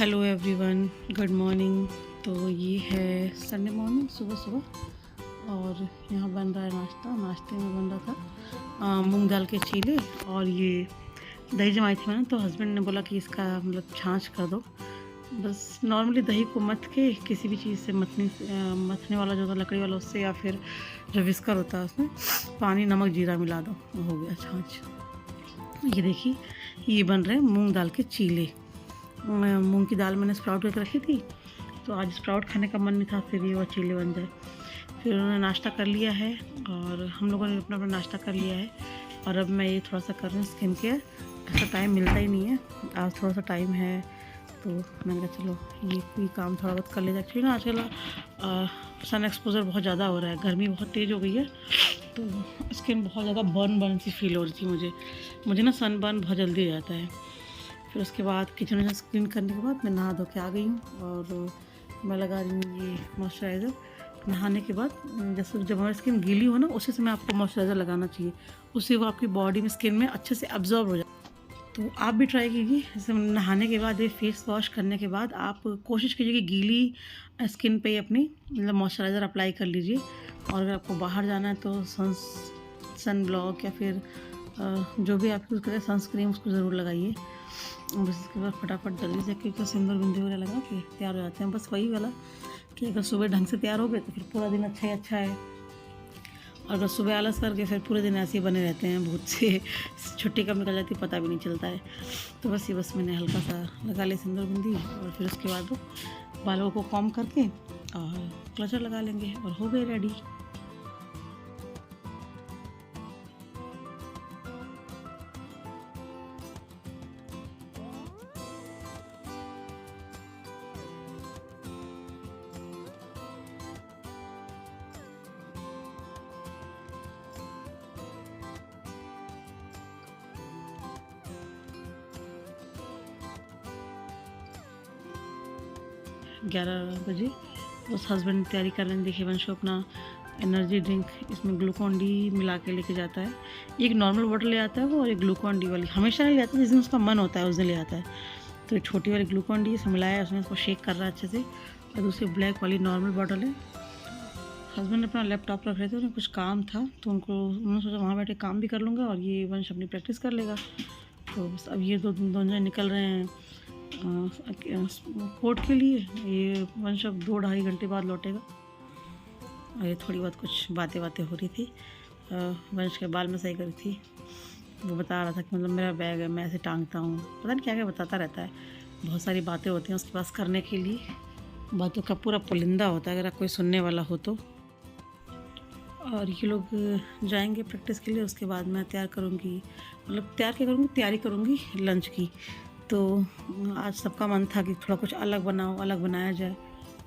Hello everyone, good morning. तो ये है संडे मॉर्निंग, सुबह सुबह। और यहाँ बन रहा है नाश्ता। नाश्ते में बन रहा था मूंग दाल के चीले और ये दही जमाई थी मैंने। तो हस्बैंड ने बोला कि इसका मतलब छाछ कर दो। बस नॉर्मली दही को मथ के किसी भी चीज़ से मथने वाला जो होता है लकड़ी वाला, उससे या फिर जो विस्कर होता है उसमें पानी नमक जीरा मिला दो, हो गया छाछ। ये देखिए, ये बन रहे हैं मूंग दाल के चीले। मूंग की दाल मैंने स्प्राउट करके रखी थी, तो आज स्प्राउट खाने का मन नहीं था, फिर ये वो चीले बन जाए। फिर उन्होंने नाश्ता कर लिया है और हम लोगों ने अपना अपना नाश्ता कर लिया है। और अब मैं ये थोड़ा सा कर रही हूँ स्किन केयर। ऐसा टाइम मिलता ही नहीं है, आज थोड़ा सा टाइम है तो मैंने कहा चलो ये कोई काम थोड़ा बहुत कर लेते। एक्चुअली ना आजकल सन एक्सपोजर बहुत ज़्यादा हो रहा है, गर्मी बहुत तेज़ हो गई है, तो स्किन बहुत ज़्यादा बर्न सी फील हो रही थी मुझे ना सन बर्न बहुत जल्दी हो जाता है। फिर उसके बाद किचन में क्लीन करने के बाद मैं नहा धो के आ गई हूँ और मैं लगा रही हूँ ये मॉइस्चराइज़र। नहाने के बाद जैसे जब हमारी स्किन गीली हो ना, उसी समय आपको मॉइस्चराइज़र लगाना चाहिए, उससे वो आपकी बॉडी में स्किन में अच्छे से अब्जॉर्ब हो जाए। तो आप भी ट्राई कीजिए। जैसे नहाने के बाद, ये फेस वॉश करने के बाद आप कोशिश कीजिए कि गीली स्किन पे अपनी मतलब मॉइस्चराइज़र अप्लाई कर लीजिए। और अगर आपको बाहर जाना है तो सन ब्लॉक या फिर जो भी आप यूज़ करें सनस्क्रीन, उसको ज़रूर लगाइए। बस इसके बाद फटाफट जल्दी से क्योंकि सिंदूर बिंदी वगैरह लगा के तैयार हो जाते हैं। बस वही वाला कि अगर सुबह ढंग से तैयार हो गए तो फिर पूरा दिन अच्छा ही अच्छा है, और अगर सुबह आलस करके फिर पूरे दिन ऐसे ही बने रहते हैं, बहुत से छुट्टी कब निकल जाती है पता भी नहीं चलता है। तो बस मैंने हल्का सा लगा लिया सिंदूर बिंदी और फिर उसके बाद बालों को कॉम करके और क्लचर लगा लेंगे और हो गए रेडी। 11 बजे बस हस्बैंड तैयारी कर रहे हैं। देखिए वंशु अपना एनर्जी ड्रिंक इसमें ग्लूकॉन डी मिला के लेके जाता है। एक नॉर्मल वाटर ले आता है वो, और एक ग्लूकॉन डी वाली हमेशा नहीं ले आता, जिस दिन उसका मन होता है उस दिन ले आता है। तो एक छोटी वाली ग्लूकॉन डी इसमें मिलाया है, उसमें उसको शेक कर रहा है अच्छे से। और दूसरी ब्लैक वाली नॉर्मल बॉटल है। हस्बैंड अपना लैपटॉप रख रहे थे, उन्हें कुछ काम था तो उन्होंने सोचा वहाँ बैठे काम भी कर लूँगा और ये वंश अपनी प्रैक्टिस कर लेगा। तो बस अब ये दोनों निकल रहे हैं कोर्ट के लिए। ये वंश अब 2-2.5 घंटे बाद लौटेगा। और ये थोड़ी बहुत कुछ बातें हो रही थी। वंश के बाल में सही करी थी। वो बता रहा था कि मतलब मेरा बैग है, मैं ऐसे टांगता हूँ, पता नहीं क्या क्या बताता रहता है। बहुत सारी बातें होती हैं उसके पास करने के लिए, बातों का पूरा पुलिंदा होता है अगर कोई सुनने वाला हो तो। और ये लोग जाएंगे प्रैक्टिस के लिए। उसके बाद मैं तैयार करूँगी, मतलब तैयारी करूँगी लंच की। तो आज सबका मन था कि थोड़ा कुछ अलग बनाया जाए।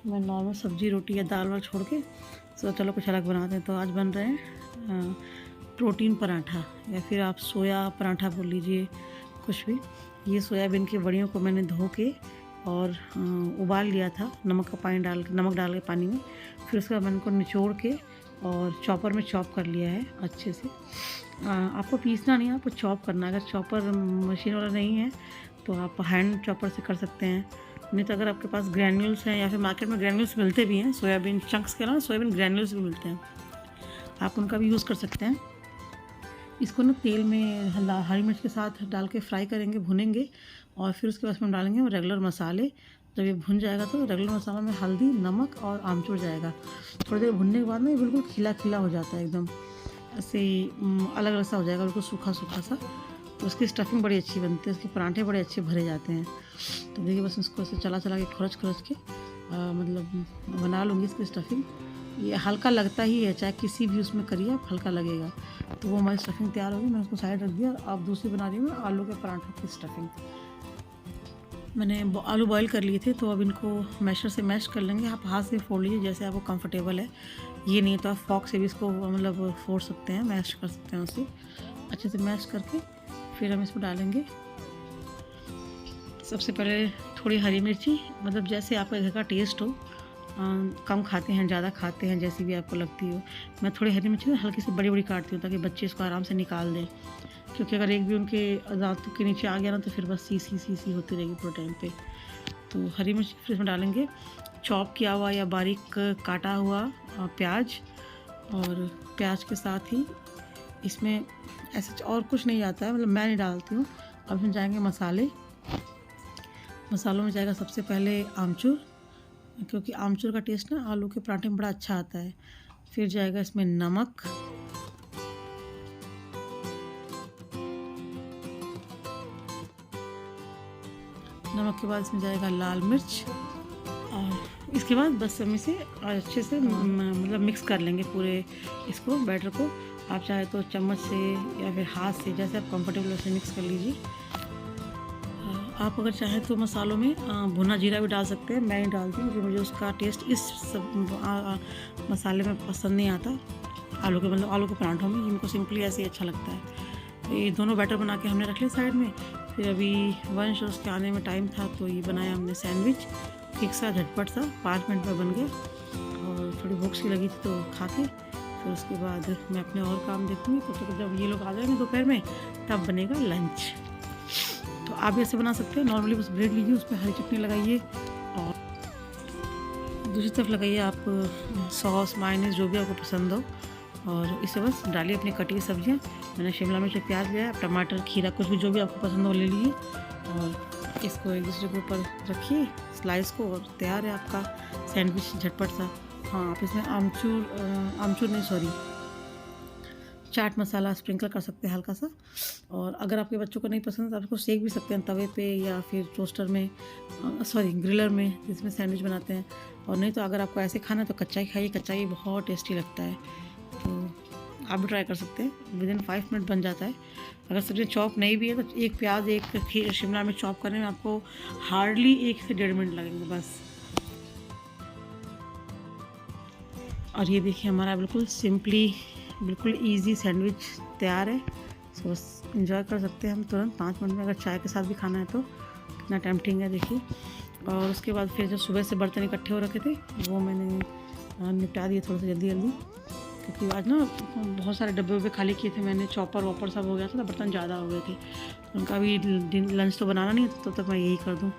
मैं नॉर्मल सब्ज़ी रोटी या दाल वाल छोड़ के तो चलो कुछ अलग बनाते हैं। तो आज बन रहे हैं प्रोटीन पराठा, या फिर आप सोया पराठा बोल लीजिए, कुछ भी। ये सोयाबीन की बड़ियों को मैंने धो के और उबाल लिया था नमक डाल के पानी में। फिर उसके बाद मैंने उनको निचोड़ के और चॉपर में चॉप कर लिया है अच्छे से। आपको पीसना नहीं है, आपको चॉप करना। अगर चॉपर मशीन वाला नहीं है तो आप हैंड चॉपर से कर सकते हैं। नहीं तो अगर आपके पास ग्रैन्यूल्स हैं, या फिर मार्केट में ग्रैन्यूल्स मिलते भी हैं, सोयाबीन चंक्स के अलावा सोयाबीन ग्रैन्यूल्स भी मिलते हैं, आप उनका भी यूज़ कर सकते हैं। इसको ना तेल में हरी मिर्च के साथ डाल के फ्राई करेंगे, भुनेंगे। और फिर उसके बाद हम डालेंगे रेगुलर मसाले। जब ये भुन जाएगा तो रेगुलर मसाला में हल्दी, नमक और आमचूर जाएगा। थोड़ी देर भुनने के बाद ना ये बिल्कुल खिला खिला हो जाता है, एकदम ऐसे अलग अलग सा हो जाएगा, बिल्कुल सूखा सूखा सा। तो उसकी स्टफिंग बड़ी अच्छी बनती है, उसके पराठे बड़े अच्छे भरे जाते हैं। तो देखिए बस उसको ऐसे चला के खरच के मतलब बना लूँगी इसकी स्टफिंग। ये हल्का लगता ही है, चाहे किसी भी उसमें करिए आप, हल्का लगेगा। तो वो हमारी स्टफिंग तैयार होगी, मैंने उसको साइड रख दिया। अब दूसरी बना रही हूँ मैं आलू के पराठों की स्टफिंग। मैंने आलू बॉईल कर लिए थे, तो अब इनको मैशर से मैश कर लेंगे। आप हाथ से फोड़ लीजिए जैसे आपको कंफर्टेबल है। ये नहीं तो आप फॉक से भी इसको मतलब फोड़ सकते हैं, मैश कर सकते हैं उसे अच्छे से मैश करके। फिर हम इसमें डालेंगे सबसे पहले थोड़ी हरी मिर्ची, मतलब जैसे आपके घर का टेस्ट हो, कम खाते हैं ज़्यादा खाते हैं जैसी भी आपको लगती हो। मैं थोड़ी हरी मिर्ची ना हल्की सी बड़ी काटती हूँ ताकि बच्चे इसको आराम से निकाल दें, क्योंकि अगर एक भी उनके दांतों के नीचे आ गया ना तो फिर बस सी होती रहेगी पूरे टाइम पे। तो हरी मिर्च फिर इसमें डालेंगे, चॉप किया हुआ या बारीक काटा हुआ प्याज, और प्याज के साथ ही इसमें ऐसे और कुछ नहीं जाता है, मतलब मैं नहीं डालती हूँ। अब इसमें जाएंगे मसाले। मसालों में जाएगा सबसे पहले आमचूर, क्योंकि आमचूर का टेस्ट ना आलू के पराठे में बड़ा अच्छा आता है। फिर जाएगा इसमें नमक, नमक के बाद इसमें जाएगा लाल मिर्च, और इसके बाद बस हम इसे अच्छे से मतलब मिक्स कर लेंगे पूरे इसको, बैटर को। आप चाहे तो चम्मच से या फिर हाथ से, जैसे आप कंफर्टेबल वैसे मिक्स कर लीजिए। आप अगर चाहें तो मसालों में भुना जीरा भी डाल सकते हैं, मैं नहीं डालती हूँ क्योंकि मुझे उसका टेस्ट इस सब मसाले में पसंद नहीं आता। आलू के मतलब आलू के पराठों में इनको सिंपली ऐसे ही अच्छा लगता है। तो ये दोनों बैटर बना के हमने रख लिया साइड में। फिर अभी वंश उसके आने में टाइम था तो ये बनाया हमने सैंडविच, ठीक सा झटपट सा, 5 मिनट में बन गया। और थोड़ी भूख सी लगी थी तो खा के फिर उसके बाद मैं अपने और काम देखूँगी। तो जब ये लोग आ जाएंगे दोपहर में तब बनेगा लंच। तो आप भी ऐसे बना सकते हैं, नॉर्मली बस ब्रेड लीजिए, उस पर हरी चटनी लगाइए और दूसरी तरफ लगाइए आप सॉस मायोनीज जो भी आपको पसंद हो, और इसे बस डालिए अपनी कटी हुई सब्जियाँ। मैंने शिमला मिर्च प्याज लिया, टमाटर खीरा कुछ भी जो भी आपको पसंद हो ले लीजिए, और इसको एक दूसरे के ऊपर रखिए स्लाइस को, और तैयार है आपका सैंडविच झटपट सा। हाँ, आप इसमें आमचूर नहीं सॉरी चाट मसाला स्प्रिंकल कर सकते हैं हल्का सा। और अगर आपके बच्चों को नहीं पसंद तो आप इसको सेक भी सकते हैं तवे पे या फिर टोस्टर में, ग्रिलर में, जिसमें सैंडविच बनाते हैं। और नहीं तो अगर आपको ऐसे खाना है तो कच्चा ही खाइए, कच्चा ही बहुत टेस्टी लगता है। तो आप भी ट्राई कर सकते हैं, विदिन 5 मिनट बन जाता है। अगर सब्जियाँ चॉप नहीं भी है तो एक प्याज एक शिमला मिर्च चॉप करने में आपको हार्डली 1 से 1.5 मिनट लगेंगे बस। और ये देखिए हमारा बिल्कुल सिंपली बिल्कुल इजी सैंडविच तैयार है। सो बस इंजॉय कर सकते हैं हम तुरंत 5 मिनट में, अगर चाय के साथ भी खाना है तो। कितना टेम्पटिंग है देखिए। और उसके बाद फिर जो सुबह से बर्तन इकट्ठे हो रखे थे वो मैंने निपटा दिए थोड़ा सा जल्दी जल्दी, क्योंकि आज ना बहुत सारे डब्बे वब्बे खाली किए थे मैंने, चॉपर वॉपर सब हो गया था तो बर्तन ज़्यादा हो गए थे। उनका भी लंच तो बनाना नहीं, तो तक मैं यही कर दूँ।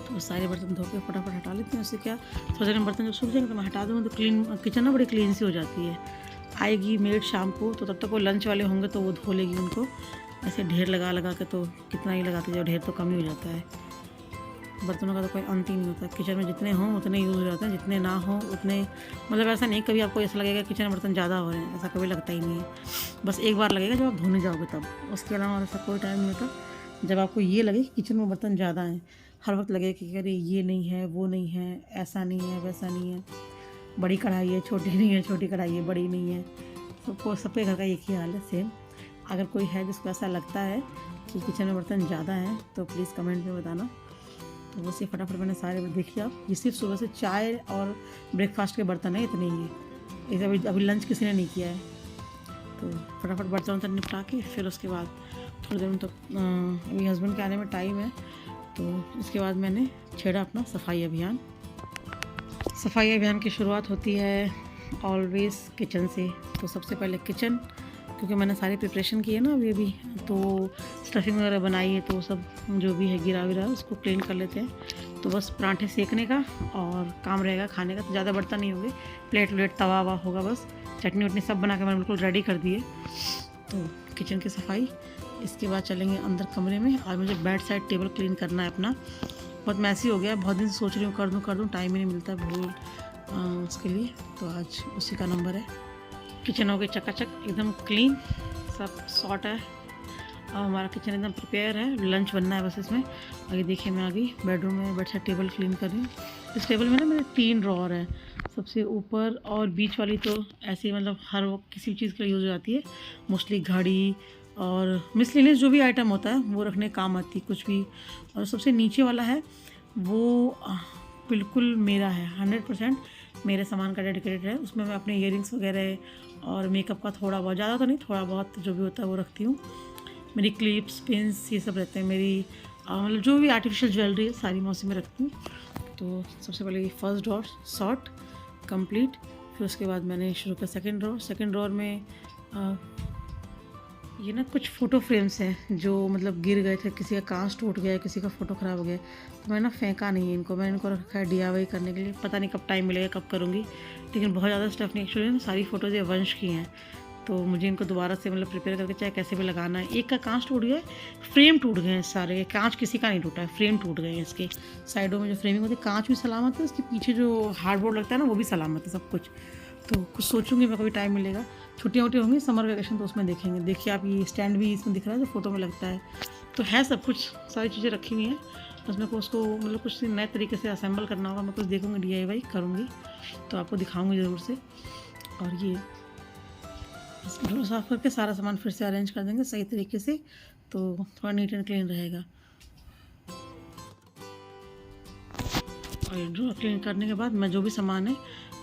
तो सारे बर्तन धो के फटाफट हटा लेती हूँ। उससे क्या थोड़ा देर बर्तन जब सूख जाएंगे तो मैं हटा दूँगी, तो क्लीन किचन ना बड़ी क्लीन सी हो जाती है। आएगी मेड शाम को तो तब तक वो लंच वाले होंगे तो वो धो लेगी उनको। ऐसे ढेर लगा लगा के तो कितना ही लगाते जाओ, ढेर तो कम ही हो जाता है। बर्तनों का तो कोई अंत ही नहीं होता। किचन में जितने हों उतने यूज़ हो जाते हैं, जितने ना हों उतने, मतलब ऐसा नहीं कभी आपको ऐसा लगेगा किचन में बर्तन ज़्यादा हो रहे हैं, ऐसा कभी लगता ही नहीं है। बस एक बार लगेगा जब आप धोने जाओगे तब, उसके अलावा ऐसा कोई टाइम नहीं होता जब आपको ये लगे कि किचन में बर्तन ज़्यादा हैं। हर वक्त लगेगा कि अरे ये नहीं है, वो नहीं है, ऐसा नहीं है, वैसा नहीं है, बड़ी कढ़ाई है, छोटी नहीं है, छोटी कढ़ाई है, बड़ी नहीं है। सबको सबके घर का एक ही हाल है, सेम। अगर कोई है जिसको ऐसा लगता है कि किचन में बर्तन ज़्यादा हैं तो प्लीज़ कमेंट में बताना। तो बस ये फटाफट मैंने सारे देखिए आप, ये सिर्फ सुबह से चाय और ब्रेकफास्ट के बर्तन है, इतने ही है। इसे अभी लंच किसी ने नहीं किया है। तो फटाफट बर्तन निपटा के फिर उसके बाद थोड़ी देर में, तो अभी हस्बैंड के आने में टाइम है, तो इसके बाद मैंने छेड़ा अपना सफाई अभियान। सफाई अभियान की शुरुआत होती है ऑलवेज़ किचन से। तो सबसे पहले किचन, क्योंकि मैंने सारी प्रिपरेशन की है ना अभी, तो स्टफिंग वगैरह बनाई है, तो सब जो भी है गिरा विरा उसको क्लीन कर लेते हैं। तो बस पराठे सेकने का और काम रहेगा खाने का, तो ज़्यादा बर्तन नहीं होंगे, प्लेट व्लेट तवा ववा होगा बस। चटनी वटनी सब बना के मैंने बिल्कुल रेडी कर दी है। तो किचन की सफाई, इसके बाद चलेंगे अंदर कमरे में। आज मुझे बेड साइड टेबल क्लीन करना है अपना, बहुत मैसी हो गया, बहुत दिन से सोच रही हूँ कर दूँ, टाइम ही नहीं मिलता भूल उसके लिए। तो आज उसी का नंबर है। किचन हो गई चकाचक एकदम क्लीन, सब सॉर्ट है। अब हमारा किचन एकदम प्रिपेयर है, लंच बनना है बस इसमें। आगे देखिए मैं आ गई बेडरूम में, बेड साइड टेबल क्लीन कर रही हूँ। इस टेबल में ना मेरे 3 ड्रॉअर हैं, सबसे ऊपर और बीच वाली तो ऐसी मतलब हर वक्त किसी चीज़ के लिए यूज़ हो जाती है, मोस्टली घड़ी और मिसलेनियस जो भी आइटम होता है वो रखने काम आती कुछ भी। और सबसे नीचे वाला है वो बिल्कुल मेरा है, 100% मेरे सामान का डेडिकेटेड है। उसमें मैं अपने ईयरिंग्स वगैरह और मेकअप का थोड़ा बहुत, ज़्यादा तो नहीं, थोड़ा बहुत जो भी होता है वो रखती हूँ। मेरी क्लिप्स पिन्स ये सब रहते हैं, मेरी मतलब जो भी आर्टिफिशियल ज्वेलरी है सारी मैं उसी में रखती हूँ। तो सबसे पहले ये फर्स्ट ड्रॉर सॉर्ट कंप्लीट। फिर उसके बाद मैंने शुरू किया सेकंड ड्रॉर में ये ना कुछ फ़ोटो फ्रेम्स हैं जो मतलब गिर गए थे, किसी का कांच टूट गया, किसी का फ़ोटो ख़राब हो गया, तो मैंने ना फेंका नहीं है इनको, मैंने इनको रखा है डीआईवाई करने के लिए। पता नहीं कब टाइम मिलेगा, कब करूँगी, लेकिन बहुत ज़्यादा स्टफ़ नहीं, एक्चुअली ना सारी फ़ोटोज़ ये वंश की हैं, तो मुझे इनको दोबारा से मतलब प्रिपेयर करके चाहे कैसे भी लगाना है। एक का कांच टूट गया है, फ्रेम टूट गए हैं सारे, कांच किसी का नहीं टूटा है, फ्रेम टूट गए हैं इसके साइडों में जो फ्रेमिंग होती है, कांच भी सलामत है, उसके पीछे जो हार्डबोर्ड लगता है ना वो भी सलामत है, सब कुछ। तो कुछ सोचूंगी मैं, कभी टाइम मिलेगा, छुट्टियाँ वुट्टियाँ होंगी समर वेकेशन, तो उसमें देखेंगे। देखिए आप, ये स्टैंड भी इसमें दिख रहा है जो फ़ोटो में लगता है, तो है सब कुछ, सारी चीज़ें रखी हुई हैं। बस मेरे को उसको मतलब कुछ नए तरीके से असेंबल करना होगा, मैं कुछ देखूँगी, डीआईवाई करूँगी, तो आपको दिखाऊँगी ज़रूर से। और ये ड्रॉर साफ़ करके सारा सामान फिर से अरेंज कर देंगे सही तरीके से, तो थोड़ा नीट एंड क्लीन रहेगा। और ड्रॉर क्लीन करने के बाद मैं जो भी सामान है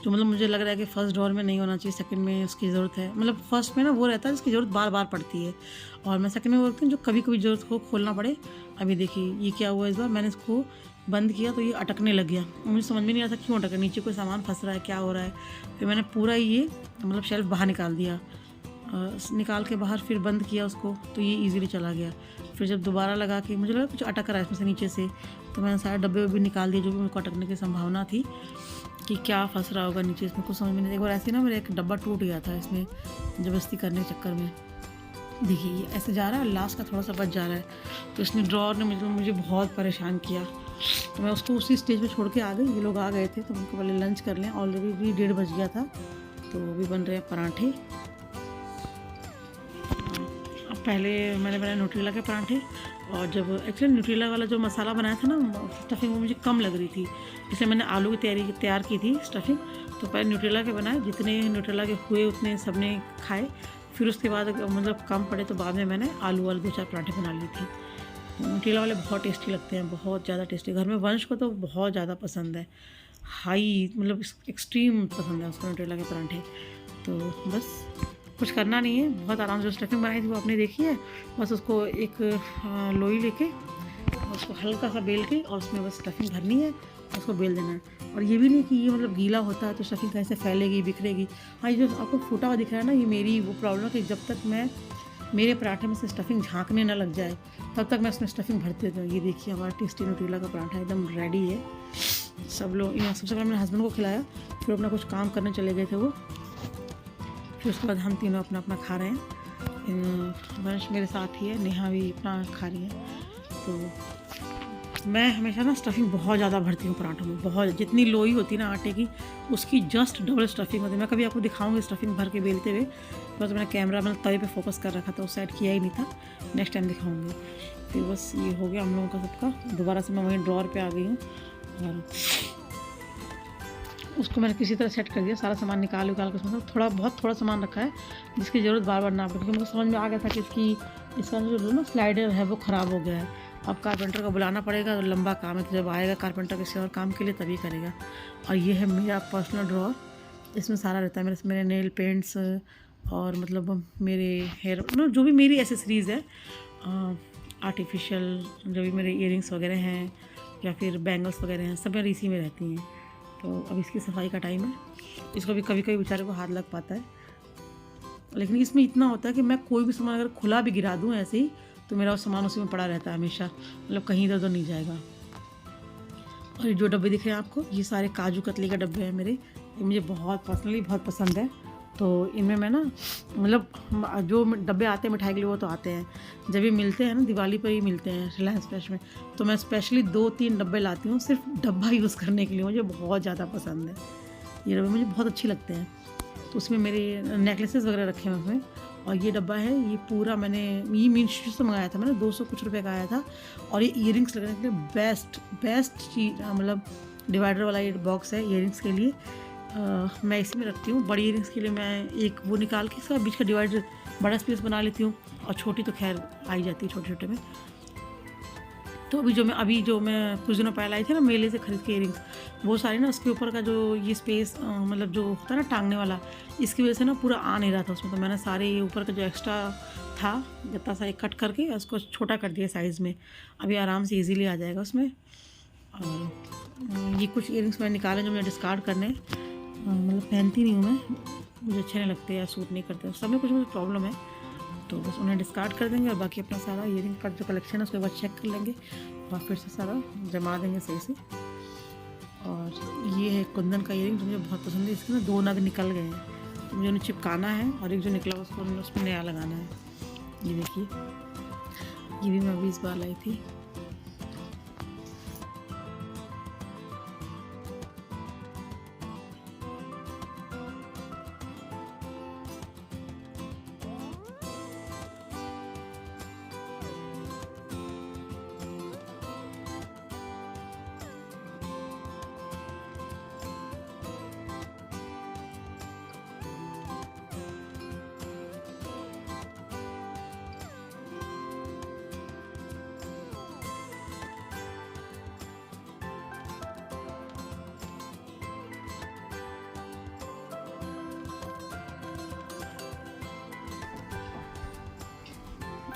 जो मतलब मुझे लग रहा है कि फ़र्स्ट ड्रॉर में नहीं होना चाहिए, सेकंड में उसकी ज़रूरत है, मतलब फर्स्ट में ना वो रहता है जिसकी ज़रूरत बार बार पड़ती है, और मैं सेकंड में वो रखती हूँ जो कभी कभी ज़रूरत हो खोलना पड़े। अभी देखिए ये क्या हुआ, इस बार मैंने इसको बंद किया तो ये अटकने लग गया, मुझे समझ में नहीं आता क्यों अटका, नीचे कोई सामान फंस रहा है, क्या हो रहा है। फिर मैंने पूरा ये मतलब शेल्फ बाहर निकाल दिया, निकाल के बाहर फिर बंद किया उसको, तो ये इजीली चला गया। फिर जब दोबारा लगा के मुझे लगा कुछ अटक रहा है इसमें से नीचे से, तो मैंने सारे डब्बे भी निकाल दिए जो भी मेरे को अटकने की संभावना थी कि क्या फंस रहा होगा नीचे, इसमें कुछ समझ में नहीं। एक बार ऐसे ना मेरा एक डब्बा टूट गया था इसमें ज़बरदस्ती करने के चक्कर में। देखिए ये ऐसे जा रहा है, लास्ट का थोड़ा सा बच जा रहा है, तो इसने ड्रॉर ने मुझे बहुत परेशान किया, तो मैं उसको उसी स्टेज पे छोड़ के आ गई। ये लोग आ गए थे तो उनको पहले लंच कर लें, ऑलरेडी 1:30 बज गया था, तो अभी बन रहे हैं पराठे। अब पहले मैंने बनाया न्यूट्रेला के पराठे, और जब एक्चुअली न्यूट्रेला वाला जो मसाला बनाया था ना स्टफिंग, वो मुझे कम लग रही थी, इसलिए मैंने आलू की तैयार की थी स्टफिंग। तो पहले न्यूट्रेला के बनाए, जितने न्यूट्रेला के हुए उतने सबने खाए, फिर उसके बाद मतलब कम पड़े तो बाद में मैंने आलू वाले 2-4 पराठे बना ली थी। न्यूट्रेला वाले बहुत टेस्टी लगते हैं, बहुत ज़्यादा टेस्टी, घर में वंश को तो बहुत ज़्यादा पसंद है, हाई मतलब एक्सट्रीम पसंद है उसको न्यूट्रेला के पराठे। तो बस कुछ करना नहीं है, बहुत आराम से स्टफिंग बनाई थी वो आपने देखी है। बस उसको एक लोई लेके उसको हल्का सा बेल के और उसमें बस स्टफिंग भरनी है, उसको बेल देना है। और ये भी नहीं कि ये मतलब गीला होता है तो स्टफिंग कहीं से फैलेगी बिखरेगी। हाँ, ये जो आपको फूटा हुआ दिख रहा है ना, ये मेरी वो प्रॉब्लम है कि जब तक मैं मेरे पराठे में से स्टफिंग झाँकने ना लग जाए तब तक मैं उसमें स्टफिंग भरती रहती हूँ। ये देखिए हमारा टेस्टी न्यूट्रेला का पराठा एकदम रेडी है। सब लोग, सबसे पहले मेरे हस्बैंड को खिलाया, फिर अपना कुछ काम करने चले गए थे वो, फिर उसके बाद हम तीनों अपना अपना खा रहे हैं। वंश मेरे साथ ही है, नेहा भी अपना खा रही है। तो मैं हमेशा ना स्टफिंग बहुत ज़्यादा भरती हूँ पराठों में, बहुत, जितनी लोई होती है ना आटे की उसकी जस्ट डबल स्टफिंग होती है। मैं कभी आपको दिखाऊंगी स्टफिंग भर के बेलते हुए, बस मैंने कैमरा मतलब तवे पे फोकस कर रखा था, उस साइड किया ही नहीं था, नेक्स्ट टाइम दिखाऊंगी। फिर बस ये हो गया हम लोगों का सबका। दोबारा से मैं वहीं ड्रॉर पे आ गई हूँ और उसको मैंने किसी तरह सेट कर दिया, सारा सामान निकाल के उसमें थोड़ा सामान रखा है जिसकी ज़रूरत बार बार ना पड़े, क्योंकि मुझे समझ में आ गया था कि इसका जो ना स्लाइडर है वो ख़राब हो गया है। अब कारपेंटर को बुलाना पड़ेगा, लंबा काम है, तो जब आएगा कारपेंटर किसी और काम के लिए तभी करेगा। और ये है मेरा पर्सनल ड्रॉर, इसमें सारा रहता है मेरे नेल पेंट्स और मतलब मेरे हेयर मतलब जो भी मेरी एसेसरीज़ है, आर्टिफिशियल जो भी मेरे इयरिंग्स वगैरह हैं या फिर बैंगल्स वगैरह हैं, सब मेरे इसी में रहती हैं। तो अब इसकी सफाई का टाइम है, इसको भी कभी कभी बेचारे को हाथ लग पाता है, लेकिन इसमें इतना होता है कि मैं कोई भी सामान अगर खुला भी गिरा दूँ ऐसे ही तो मेरा वो सामान उसी में पड़ा रहता है हमेशा, मतलब कहीं इधर उधर नहीं जाएगा। और ये जो डब्बे दिख रहे हैं आपको, ये सारे काजू कतली के डब्बे हैं मेरे, ये मुझे बहुत पर्सनली बहुत पसंद है। तो इनमें मैं ना मतलब जो डब्बे आते हैं मिठाई के लिए वो तो आते हैं, जब ये मिलते हैं ना दिवाली पर ही मिलते हैं रिलायंस फ्रेश में, तो मैं स्पेशली 2-3 डब्बे लाती हूँ सिर्फ डब्बा यूज़ करने के लिए, मुझे बहुत ज़्यादा पसंद है ये डब्बे, मुझे बहुत अच्छे लगते हैं। तो उसमें मेरे नेकलेसेस वगैरह रखे हैं उसमें। और ये डब्बा है, ये पूरा मैंने ये मीशो से मंगाया था, मैंने 200 कुछ रुपये का आया था। और ये ईयरिंग्स लगने के लिए बेस्ट चीज़ मतलब डिवाइडर वाला ये बॉक्स है ईयरिंग्स के लिए। मैं इसी में रखती हूँ। बड़ी इयरिंग्स के लिए मैं एक वो निकाल के इसका बीच का डिवाइडर बड़ा स्पेस बना लेती हूँ, और छोटी तो खैर आई जाती है छोटे छोटे में। तो अभी जो मैं कुछ दिनों पहले आई थी ना मेले से खरीद के इयरिंग्स, वो सारी ना उसके ऊपर का जो ये स्पेस मतलब जो होता है ना टांगने वाला, इसकी वजह से ना पूरा आ नहीं रहा था उसमें, तो मैंने सारे ये ऊपर का जो एक्स्ट्रा था जितना सा कट करके उसको छोटा कर दिया साइज़ में, अभी आराम से इजीली आ जाएगा उसमें। और ये कुछ इयरिंग्स मैंने निकाले जो मुझे डिस्कार्ड करने, मतलब पहनती नहीं हूँ मैं, मुझे अच्छे नहीं लगते या सूट नहीं करते, सब में कुछ मुझे प्रॉब्लम है, तो बस उन्हें डिस्कार्ड कर देंगे और बाकी अपना सारा ईयरिंग का जो कलेक्शन है उसके बाद चेक कर लेंगे और फिर से सारा जमा देंगे सही से। और ये है कुंदन का ईयरिंग जो मुझे बहुत पसंद है। इसके ना 2 नग निकल गए हैं तो मुझे उन्हें चिपकाना है और एक जो निकला उसको उसमें नया लगाना है। ये देखिए, ये भी मैं 20 बार लाई थी।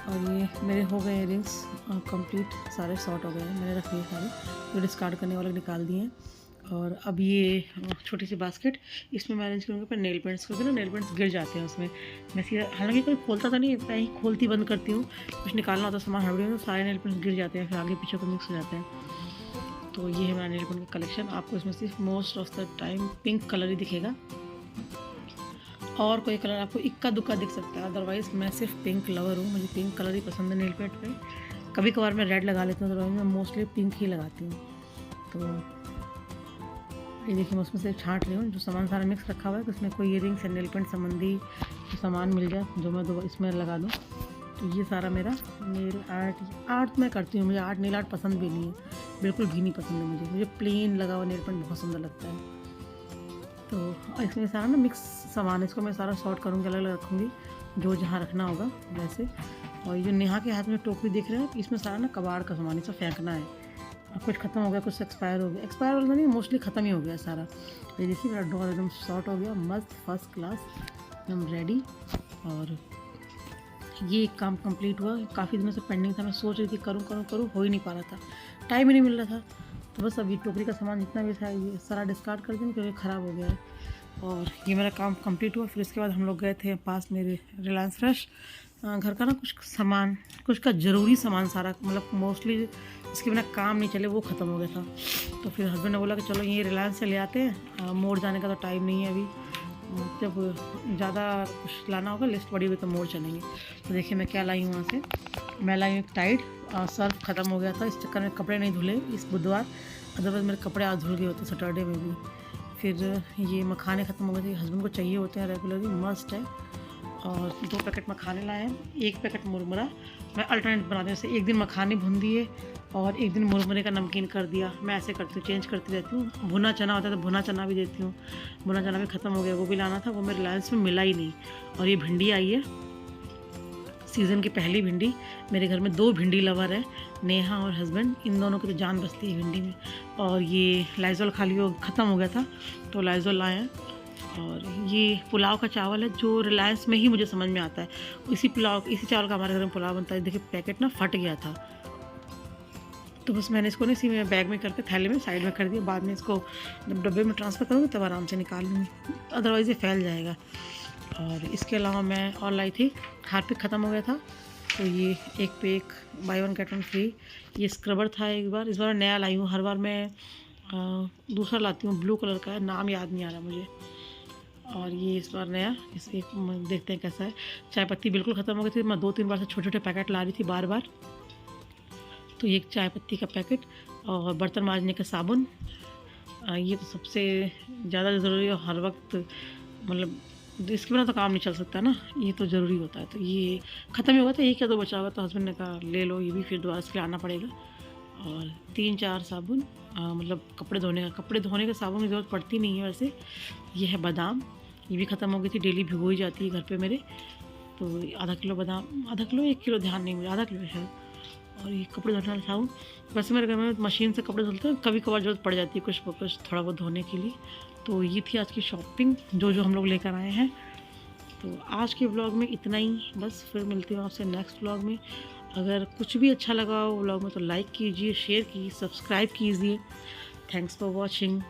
और ये मेरे हो गए इयरिंग्स कंप्लीट, सारे शॉर्ट हो गए हैं। मैंने रख लिए सारे, जो डिस्कार्ड करने वाले निकाल दिए हैं। और अब ये छोटी सी बास्केट, इसमें मैं अरेंज करूँगी पर नेल पेंट्स, क्योंकि ना नेल पेंट्स गिर जाते हैं उसमें। मैं सीधा, हालांकि कोई खोलता था नहीं, मैं ही खोलती बंद करती हूँ। कुछ निकालना होता सामान हड़बड़ी में तो सारे नेल पेंट्स गिर जाते हैं, फिर आगे पीछे को मिक्स हो जाते हैं। तो ये है मेरा नेल पेंट का कलेक्शन। आपको इसमें सिर्फ most of the time pink colour ही दिखेगा और कोई कलर आपको इक्का दुक्का दिख सकता है। अदरवाइज़ मैं सिर्फ पिंक लवर हूँ, मुझे पिंक कलर ही पसंद है नेल पेंट पे। कभी कभार मैं रेड लगा लेती हूँ, अदरवाइज मैं मोस्टली पिंक ही लगाती हूँ। तो ये देखिए, मैं उसमें से छाँट रही हूँ जो सामान सारा मिक्स रखा हुआ है, तो उसमें कोई इयरिंग्स या नेल पेंट संबंधी जो सामान मिल जाए जो मैं इसमें लगा दूँ। तो ये सारा मेरा नेल आर्ट मैं करती हूँ। मुझे नेल आर्ट पसंद भी नहीं है, बिल्कुल भी नहीं पसंद है मुझे प्लेन लगा हुआ नेल पेंट बहुत सुंदर लगता है। तो इसमें सारा ना मिक्स सामान, इसको मैं सारा सॉर्ट करूँगी, अलग अलग रखूँगी जो जहाँ रखना होगा वैसे। और ये नेहा के हाथ में टोकरी दिख रहा है, इसमें सारा ना कबाड़ का सामान इसे फेंकना है। अब कुछ ख़त्म हो गया, कुछ एक्सपायर हो गया, एक्सपायर वाला नहीं, मोस्टली ख़त्म ही हो गया सारा। ये देखिए मेरा डोर एकदम शॉर्ट हो गया, मस्त फर्स्ट क्लास, एकदम रेडी। और ये एक काम कंप्लीट हुआ, काफ़ी दिनों से पेंडिंग था। मैं सोच रही थी करूँ, हो ही नहीं पा रहा था, टाइम ही नहीं मिल रहा था। तो बस अब ये टोकरी का सामान जितना भी था ये सारा डिस्कार्ड कर दूँ क्योंकि ख़राब हो गया है। और ये मेरा काम कंप्लीट हुआ। फिर इसके बाद हम लोग गए थे पास मेरे रिलायंस फ्रेश, घर का ना कुछ सामान, कुछ का ज़रूरी सामान सारा, मतलब मोस्टली इसके बिना काम नहीं चले, वो ख़त्म हो गया था। तो फिर हस्बैंड ने बोला कि चलो ये रिलायंस से ले आते हैं, मोड़ जाने का तो टाइम नहीं है अभी, जब ज़्यादा कुछ लाना होगा लिस्ट बड़ी हुई तो मोड़ चलेंगे। तो देखिए मैं क्या लाई हूँ वहाँ से। मैं लाई हूँ एक टाइड, सर्फ ख़त्म हो गया था, इस चक्कर में कपड़े नहीं धुले इस बुधवार, अदरवाइज़ मेरे कपड़े आज धुल गए होते सैटरडे में भी। फिर ये मखाने ख़त्म हो गए थे, हस्बैंड को चाहिए होते हैं रेगुलरली, मस्ट है। और 2 पैकेट मखाने लाए हैं, 1 पैकेट मुरमुरा। मैं अल्टरनेट बनाती हूँ, जैसे एक दिन मखाने भून दिए और एक दिन मुरमुरे का नमकीन कर दिया। मैं ऐसे करती हूँ, चेंज करती रहती हूँ। भुना चना होता है तो भुना चना भी देती हूँ। भुना चना भी ख़त्म हो गया, वो भी लाना था, वो मेरे रिलायंस में मिला ही नहीं। और ये भिंडी आई है, सीज़न की पहली भिंडी। मेरे घर में 2 भिंडी लवर है, नेहा और हस्बैंड, इन दोनों की तो जान बसती है भिंडी में। और ये लाइजोल खाली हो ख़त्म हो गया था तो लाइजोल लाए हैं। और ये पुलाव का चावल है जो रिलायंस में ही मुझे समझ में आता है, इसी चावल का हमारे घर में पुलाव बनता है। देखिए पैकेट ना फट गया था, तो बस मैंने इसको ना इसी में बैग में करके थैले में साइड में कर दिया। बाद में इसको जब डब्बे में ट्रांसफ़र करूँगी तब आराम से निकाल लूँगी, अदरवाइज़ ये फैल जाएगा। और इसके अलावा मैं और लाई थी, हार्पिक ख़त्म हो गया था तो ये 1 पे 1 बाय 1 गेट 1 फ्री। ये स्क्रबर था एक बार, इस बार नया लाई हूँ। हर बार मैं दूसरा लाती हूँ, ब्लू कलर का है, नाम याद नहीं आ रहा मुझे। और ये इस बार नया, इस एक देखते हैं कैसा है। चाय पत्ती बिल्कुल ख़त्म हो गई थी, मैं 2-3 बार से छोटे छोटे पैकेट ला रही थी बार बार। तो ये चाय पत्ती का पैकेट और बर्तन मांजने का साबुन, ये तो सबसे ज़्यादा ज़रूरी है हर वक्त, मतलब इसके बिना तो काम नहीं चल सकता ना, ये तो ज़रूरी होता है। तो ये ख़त्म ही हुआ था, 1 या 2 बचा हुआ, तो हस्बैंड ने कहा ले लो ये भी, फिर दोबारा इसके लिए आना पड़ेगा। और 3-4 साबुन, मतलब कपड़े धोने का साबुन की ज़रूरत पड़ती नहीं है वैसे। ये है बादाम, ये भी ख़त्म हो गई थी, डेली भिगो ही जाती है घर पे मेरे। तो आधा किलो बादाम, आधा किलो 1 किलो, ध्यान नहीं मुझे, आधा किलो शायद। और ये कपड़े धोने वाला साबुन, वैसे मेरे घर में मशीन से कपड़े धुलते हैं, कभी कभार ज़रूरत पड़ जाती है कुछ थोड़ा बहुत धोने के लिए। तो ये थी आज की शॉपिंग जो हम लोग लेकर आए हैं। तो आज के व्लॉग में इतना ही बस, फिर मिलती हूँ आपसे नेक्स्ट व्लॉग में। अगर कुछ भी अच्छा लगा हो व्लॉग में तो लाइक कीजिए, शेयर कीजिए, सब्सक्राइब कीजिए। Thanks for watching.